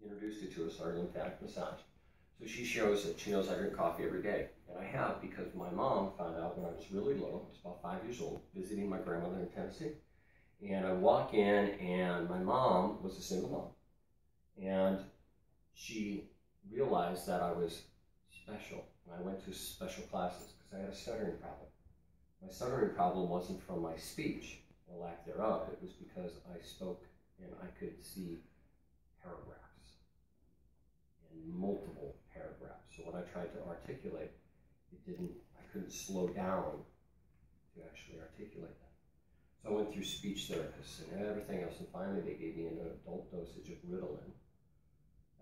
introduced it to us, our lymphatic massage. So she shows that she knows I drink coffee every day. And I have because my mom found out when I was really little, I was about 5 years old, visiting my grandmother in Tennessee. And I walk in and my mom was a single mom. And she realized that I was special. And I went to special classes because I had a stuttering problem. My stuttering problem wasn't from my speech or lack thereof. It was because I spoke and I could see paragraphs and multiple paragraphs. So when I tried to articulate, I couldn't slow down to actually articulate that. So I went through speech therapists and everything else, and finally they gave me an adult dosage of Ritalin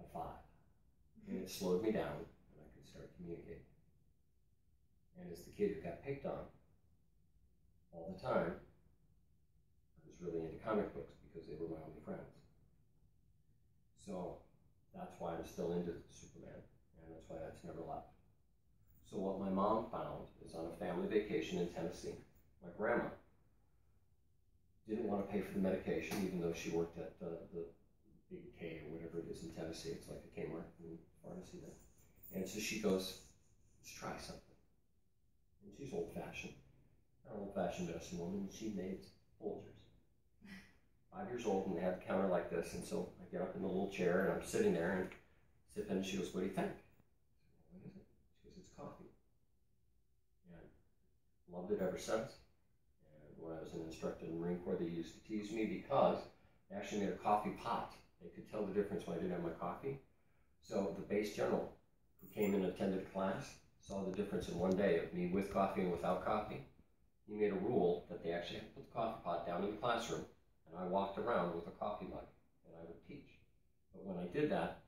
at 5. And it slowed me down and I could start communicating. And as the kid who got picked on all the time, I was really into comic books because they were my only friends. So that's why I'm still into Superman, and that's why that's never left. So what my mom found is on a family vacation in Tennessee, my grandma didn't want to pay for the medication, even though she worked at the Big K or whatever it is in Tennessee. It's like a Kmart and pharmacy there. And so she goes, let's try something. And she's old-fashioned. An old-fashioned medicine woman, and she made Folgers. 5 years old, and they had the counter like this, and so I get up in the little chair, and I'm sitting there and sipping, and she goes, what do you think? I said, what is it? She goes, it's coffee. And loved it ever since. And when I was an instructor in the Marine Corps, they used to tease me because they actually made a coffee pot. They could tell the difference when I didn't have my coffee. So the base general who came and attended class saw the difference in one day of me with coffee and without coffee. He made a rule that they actually had to put the coffee pot down in the classroom, and I walked around with a coffee mug, and I would teach. But when I did that,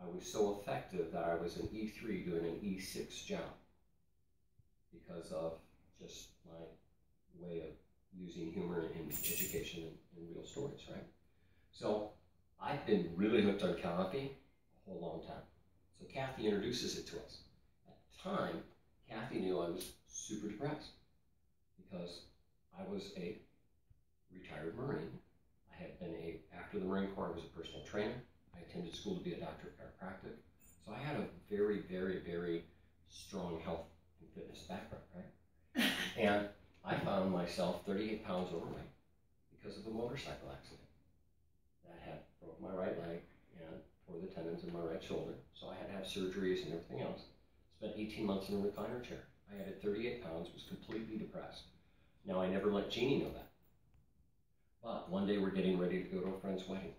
I was so effective that I was an E3 doing an E6 job because of just my way of using humor in education and real stories, right? So I've been really hooked on coffee a whole long time. So Kathy introduces it to us. At the time, Kathy knew I was super depressed because I was a retired Marine. I had been after the Marine Corps, I was a personal trainer. I attended school to be a doctor of chiropractic. So I had a very, very, very strong health and fitness background, right? And I found myself 38 pounds overweight because of a motorcycle accident that had broke my right leg and tore the tendons in my right shoulder. So I had to have surgeries and everything else. Spent 18 months in a recliner chair. I added 38 pounds, was completely depressed. Now, I never let Jeannie know that. But one day we're getting ready to go to a friend's wedding.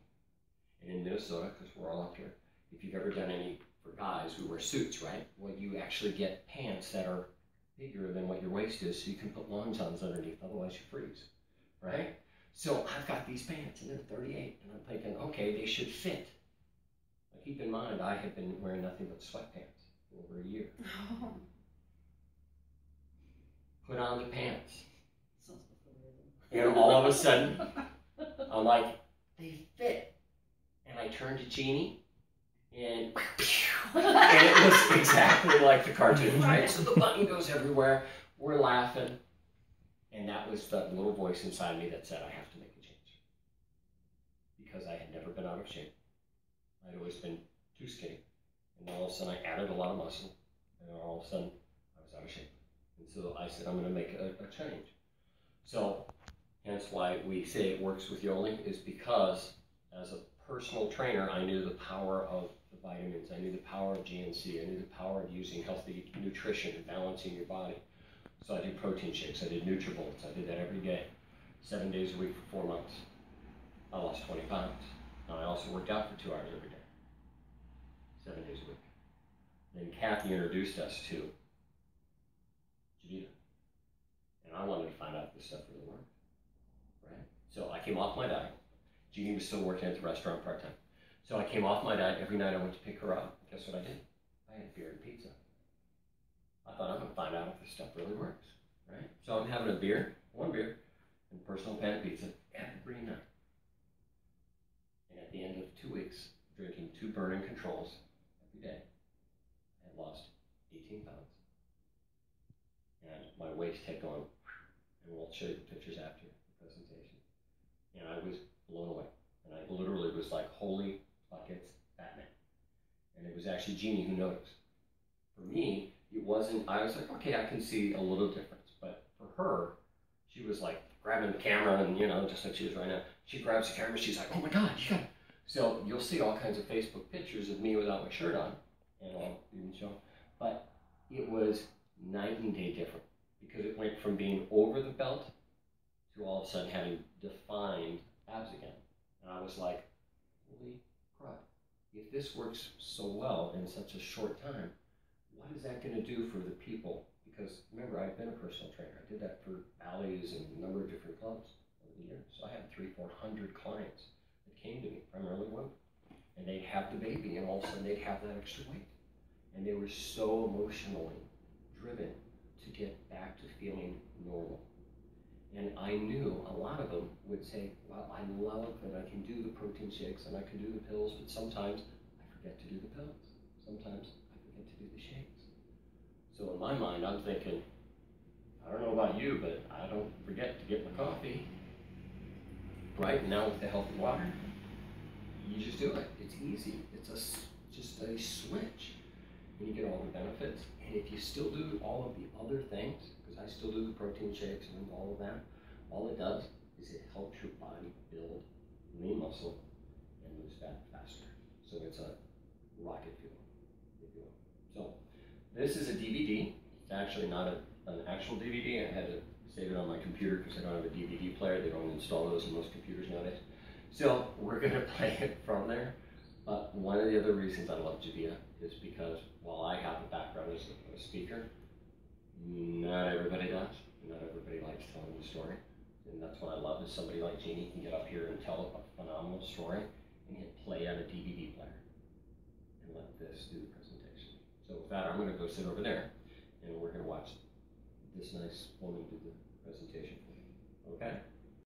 And in Minnesota, because we're all up here, if you've ever done any, for guys, we wear suits, right? Well, you actually get pants that are bigger than what your waist is, so you can put long johns underneath, otherwise you freeze, right? So I've got these pants, and they're 38, and I'm thinking, okay, they should fit. Now, keep in mind, I had been wearing nothing but sweatpants for over a year. Put on the pants. And all of a sudden, I'm like, they fit. And I turned to Jeannie, and it was exactly like the cartoon, right? So the button goes everywhere, we're laughing, and that was the little voice inside me that said, I have to make a change. Because I had never been out of shape. I'd always been too skinny. And all of a sudden, I added a lot of muscle, and all of a sudden, I was out of shape. And so I said, I'm going to make a change. So, hence why we say it works with Yoli, is because as a personal trainer, I knew the power of the vitamins, I knew the power of GNC, I knew the power of using healthy nutrition and balancing your body. So I did protein shakes, I did NutriBolts, I did that every day, 7 days a week for 4 months. I lost 20 pounds. Now I also worked out for 2 hours every day, 7 days a week. Then Kathy introduced us to Javita. And I wanted to find out if this stuff really worked, right? So I came off my diet. Jeannie was still working at the restaurant part-time. So I came off my diet. Every night I went to pick her up. Guess what I did? I had beer and pizza. I thought, I'm going to find out if this stuff really works, right? So I'm having a beer, one beer, and personal pan pizza every night. And at the end of 2 weeks, drinking 2 burning controls every day, I had lost 18 pounds. And my waist had gone, and we'll show you the pictures after the presentation. And I was blown away. And I literally was like, holy buckets, Batman. actually Jeannie who noticed. For me, it wasn't, I was like, okay, I can see a little difference. But for her, she was like grabbing the camera and, just like she is right now. She grabs the camera, she's like, oh my God, you got it. So you'll see all kinds of Facebook pictures of me without my shirt on, and I'll even show. But it was night and day different because it went from being over the belt to all of a sudden having defined abs again. And I was like, holy crap, if this works so well in such a short time, what is that going to do for the people? Because remember, I've been a personal trainer. I did that for Bally's and a number of different clubs over the years. So I had 300-400 clients that came to me, primarily women. And they'd have the baby, and all of a sudden they'd have that extra weight. And they were so emotionally driven to get back to feeling normal. And I knew a lot of them would say, well, I love that I can do the protein shakes and I can do the pills, but sometimes I forget to do the pills. Sometimes I forget to do the shakes. So in my mind, I'm thinking, I don't know about you, but I don't forget to get my coffee. Right now with the healthy water, you just do it. It's easy. It's just a switch. And you get all the benefits. And if you still do all of the other things, because I still do the protein shakes and all of that, all it does is it helps your body build lean muscle and lose fat faster. So it's a rocket fuel, if you will. So this is a DVD. It's actually not an actual DVD. I had to save it on my computer because I don't have a DVD player. They don't install those in most computers nowadays. So we're going to play it from there. But one of the other reasons I love Javita is because while I have a background as a speaker, not everybody does. Not everybody likes telling the story. And that's what I love is somebody like Jeannie can get up here and tell a phenomenal story and hit play on a DVD player and let this do the presentation. So with that, I'm going to go sit over there and we're going to watch this nice woman do the presentation for me. Okay?